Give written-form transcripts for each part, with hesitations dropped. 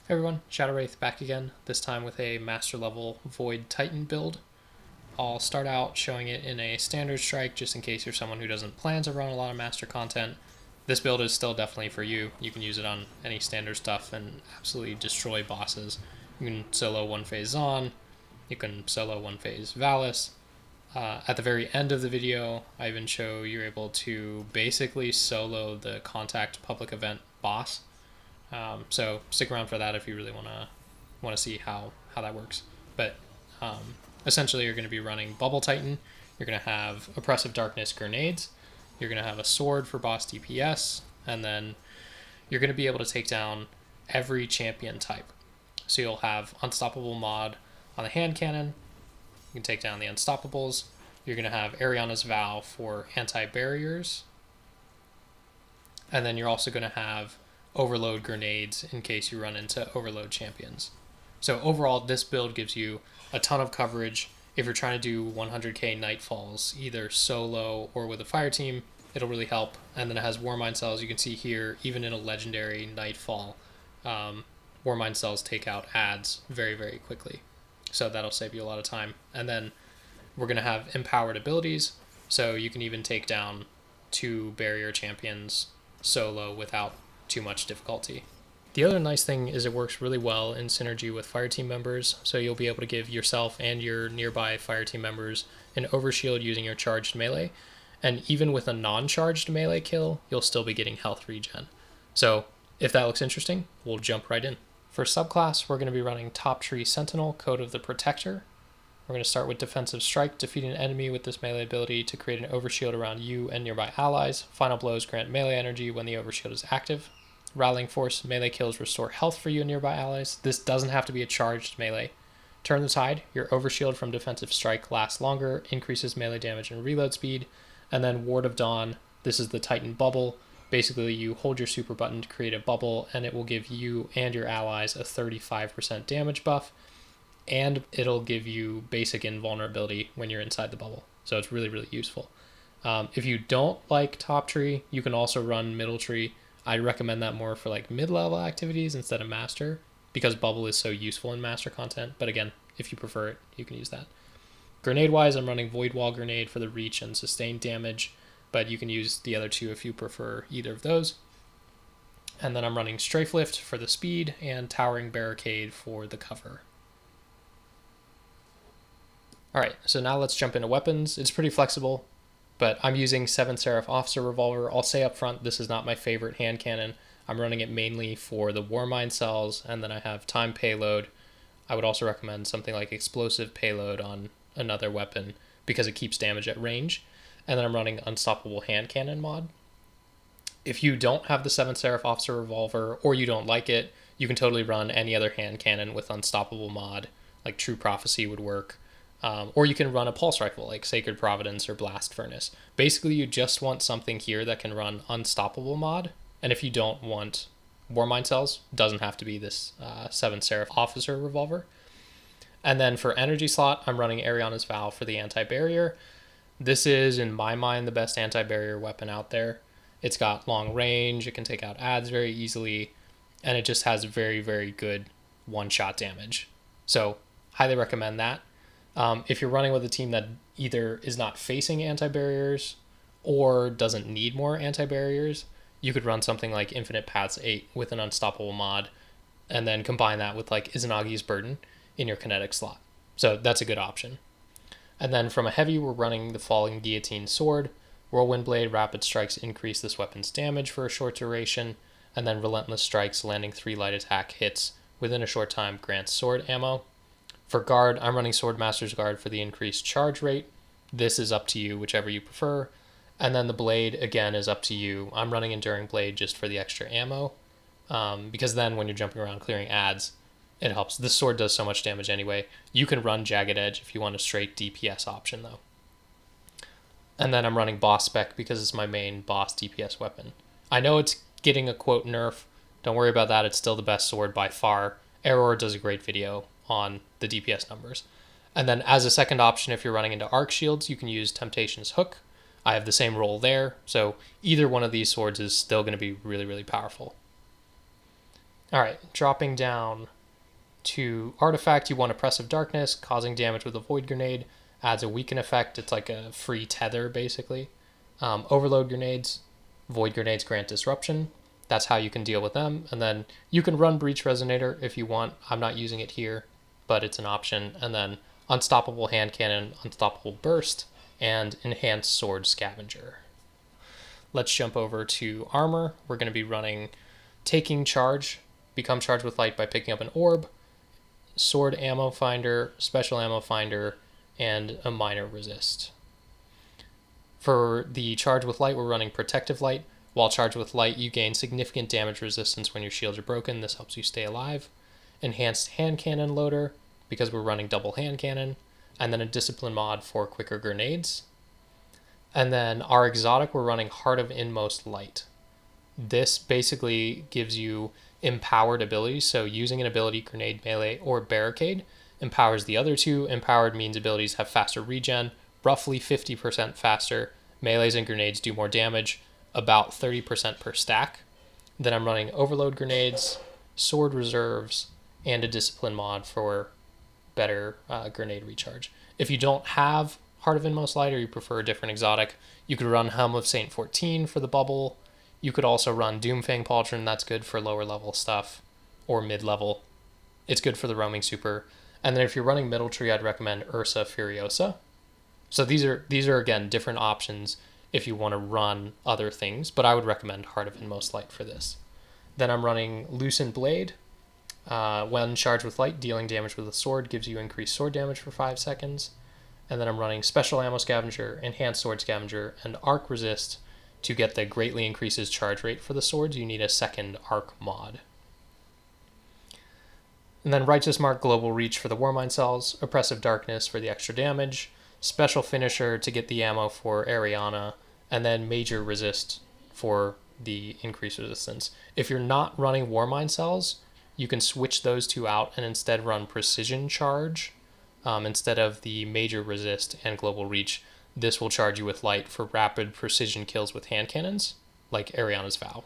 Hey everyone, Shadow Wraith back again, this time with a master level Void Titan build. I'll start out showing it in a standard strike just in case you're someone who doesn't plan to run a lot of master content. This build is still definitely for you. You can use it on any standard stuff and absolutely destroy bosses. You can solo one phase Zon, you can solo one phase Valis. At the very end of the video, I even show you're able to basically solo the contact public event boss. So stick around for that if you really want to see how that works. But essentially, you're going to be running Bubble Titan. You're going to have Oppressive Darkness grenades. You're going to have a sword for boss DPS, and then you're going to be able to take down every champion type. So you'll have Unstoppable mod on the hand cannon. You can take down the Unstoppables. You're going to have Eriana's Vow for anti-barriers. And then you're also going to have overload grenades in case you run into overload champions. So overall, this build gives you a ton of coverage. If you're trying to do 100k Nightfalls, either solo or with a fire team, it'll really help. And then it has warmind cells. You can see here, even in a legendary Nightfall, warmind cells take out adds very, very quickly. So that'll save you a lot of time. And then we're going to have empowered abilities. So you can even take down 2 barrier champions solo without too much difficulty. The other nice thing is it works really well in synergy with fireteam members, so you'll be able to give yourself and your nearby fireteam members an overshield using your charged melee, and even with a non-charged melee kill, you'll still be getting health regen. So if that looks interesting, we'll jump right in. For subclass, we're going to be running Top Tree Sentinel, Code of the Protector. We're going to start with Defensive Strike, defeat an enemy with this melee ability to create an overshield around you and nearby allies. Final blows grant melee energy when the overshield is active. Rallying Force, melee kills restore health for you and nearby allies. This doesn't have to be a charged melee. Turn the Tide, your overshield from Defensive Strike lasts longer, increases melee damage and reload speed. And then Ward of Dawn, this is the Titan bubble. Basically, you hold your super button to create a bubble, and it will give you and your allies a 35% damage buff, and it'll give you basic invulnerability when you're inside the bubble. So it's really, really useful. If you don't like Top Tree, you can also run Middle Tree. I recommend that more for like mid-level activities instead of master, because bubble is so useful in master content. But again, if you prefer it, you can use that. Grenade-wise, I'm running Void Wall Grenade for the reach and sustained damage, but you can use the other two if you prefer either of those. And then I'm running Strafe Lift for the speed and Towering Barricade for the cover. Alright, so now let's jump into weapons. It's pretty flexible, but I'm using 7 Seraph Officer Revolver. I'll say up front, this is not my favorite hand cannon. I'm running it mainly for the warmind cells, and then I have time payload. I would also recommend something like explosive payload on another weapon because it keeps damage at range. And then I'm running Unstoppable Hand Cannon mod. If you don't have the 7 Seraph Officer Revolver, or you don't like it, you can totally run any other hand cannon with Unstoppable mod, like True Prophecy would work. Or you can run a pulse rifle like Sacred Providence or Blast Furnace. Basically, you just want something here that can run Unstoppable mod. And if you don't want warmind cells, doesn't have to be this 7 Seraph Officer Revolver. And then for energy slot, I'm running Eriana's Vow for the anti-barrier. This is, in my mind, the best anti-barrier weapon out there. It's got long range, it can take out adds very easily, and it just has very, very good one-shot damage. So, highly recommend that. If you're running with a team that either is not facing anti-barriers or doesn't need more anti-barriers, you could run something like Infinite Paths 8 with an Unstoppable mod, and then combine that with like Izanagi's Burden in your Kinetic Slot. So that's a good option. And then from a heavy, we're running the Falling Guillotine Sword. Whirlwind Blade Rapid Strikes increase this weapon's damage for a short duration, and then Relentless Strikes landing 3 light attack hits within a short time grants sword ammo. For guard, I'm running Swordmaster's Guard for the increased charge rate. This is up to you, whichever you prefer. And then the blade, again, is up to you. I'm running Enduring Blade just for the extra ammo, because then when you're jumping around clearing adds, it helps. This sword does so much damage anyway. You can run Jagged Edge if you want a straight DPS option, though. And then I'm running Boss Spec because it's my main boss DPS weapon. I know it's getting a quote nerf. Don't worry about that. It's still the best sword by far. Error does a great video on the DPS numbers. And then as a second option, if you're running into arc shields, you can use Temptation's Hook. I have the same role there, so either one of these swords is still going to be really, really powerful. All right, dropping down to artifact, you want Oppressive Darkness, causing damage with a Void Grenade, adds a weaken effect. It's like a free tether, basically. Overload Grenades, Void Grenades grant disruption. That's how you can deal with them. And then you can run Breach Resonator if you want. I'm not using it here, but it's an option. And then Unstoppable Hand Cannon, Unstoppable Burst, and Enhanced Sword Scavenger. Let's jump over to armor. We're going to be running Taking Charge, become charged with light by picking up an orb, sword ammo finder, special ammo finder, and a minor resist. For the charge with light, we're running Protective Light. While charged with light, you gain significant damage resistance when your shields are broken. This helps you stay alive. Enhanced Hand Cannon Loader, because we're running double hand cannon, and then a discipline mod for quicker grenades. And then our exotic, we're running Heart of Inmost Light. This basically gives you empowered abilities. So using an ability, grenade, melee, or barricade empowers the other two. Empowered means abilities have faster regen, roughly 50% faster. Melees and grenades do more damage, about 30% per stack. Then I'm running overload grenades, sword reserves, and a discipline mod for better grenade recharge. If you don't have Heart of Inmost Light or you prefer a different exotic, you could run Helm of Saint 14 for the bubble. You could also run Doomfang Pauldron. That's good for lower level stuff or mid level. It's good for the roaming super. And then if you're running middle tree, I'd recommend Ursa Furiosa. So these are again different options if you want to run other things, but I would recommend Heart of Inmost Light for this. Then I'm running Loosened Blade. When charged with light, dealing damage with a sword gives you increased sword damage for 5 seconds. And then I'm running Special Ammo Scavenger, Enhanced Sword Scavenger, and Arc Resist. To get the greatly increases charge rate for the swords, you need a second arc mod. And then Righteous Mark Global Reach for the warmind cells, Oppressive Darkness for the extra damage, Special Finisher to get the ammo for Eriana, and then Major Resist for the increased resistance. If you're not running warmind cells, you can switch those two out and instead run Precision Charge instead of the Major Resist and Global Reach. This will charge you with light for rapid precision kills with hand cannons, like Eriana's Vow.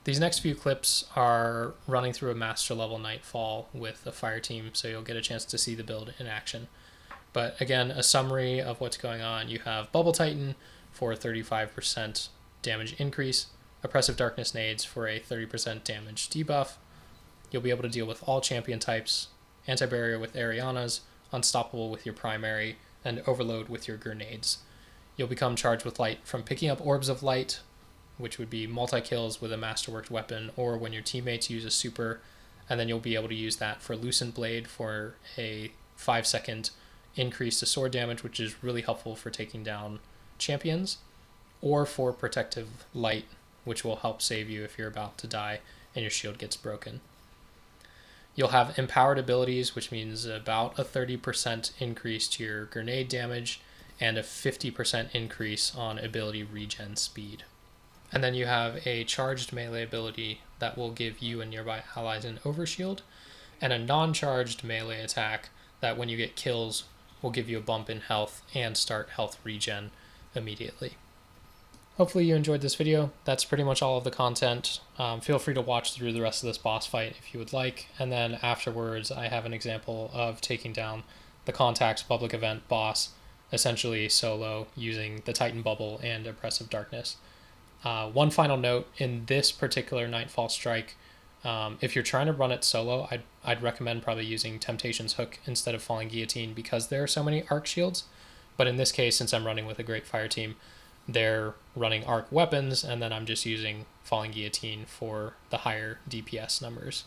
These next few clips are running through a master level Nightfall with a fire team, so you'll get a chance to see the build in action. But again, a summary of what's going on. You have Bubble Titan for a 35% damage increase, Oppressive Darkness Nades for a 30% damage debuff. You'll be able to deal with all champion types, Anti-Barrier with Eriana's, Unstoppable with your primary, and Overload with your grenades. You'll become charged with light from picking up Orbs of Light, which would be multi-kills with a masterworked weapon, or when your teammates use a super, and then you'll be able to use that for Loosened Blade for a 5-second increase to sword damage, which is really helpful for taking down champions, or for Protective Light, which will help save you if you're about to die and your shield gets broken. You'll have empowered abilities, which means about a 30% increase to your grenade damage and a 50% increase on ability regen speed. And then you have a charged melee ability that will give you and nearby allies an overshield, and a non-charged melee attack that when you get kills will give you a bump in health and start health regen immediately. Hopefully you enjoyed this video. That's pretty much all of the content. Feel free to watch through the rest of this boss fight if you would like. And then afterwards, I have an example of taking down the Contacts public event boss, essentially solo, using the Titan Bubble and Oppressive Darkness. One final note, in this particular Nightfall strike, if you're trying to run it solo, I'd recommend probably using Temptation's Hook instead of Falling Guillotine because there are so many arc shields. But in this case, since I'm running with a great fire team, they're running arc weapons, and then I'm just using Falling Guillotine for the higher DPS numbers.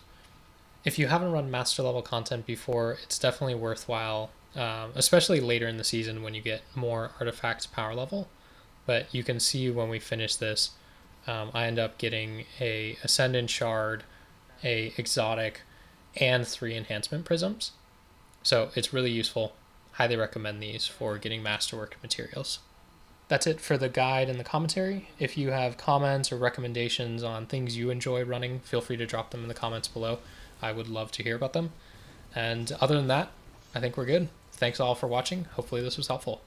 If you haven't run master level content before, it's definitely worthwhile, especially later in the season when you get more artifact power level. But you can see when we finish this, I end up getting a Ascendant Shard, a Exotic, and 3 Enhancement Prisms. So it's really useful. Highly recommend these for getting masterwork materials. That's it for the guide and the commentary. If you have comments or recommendations on things you enjoy running, feel free to drop them in the comments below. I would love to hear about them. And other than that, I think we're good. Thanks all for watching. Hopefully this was helpful.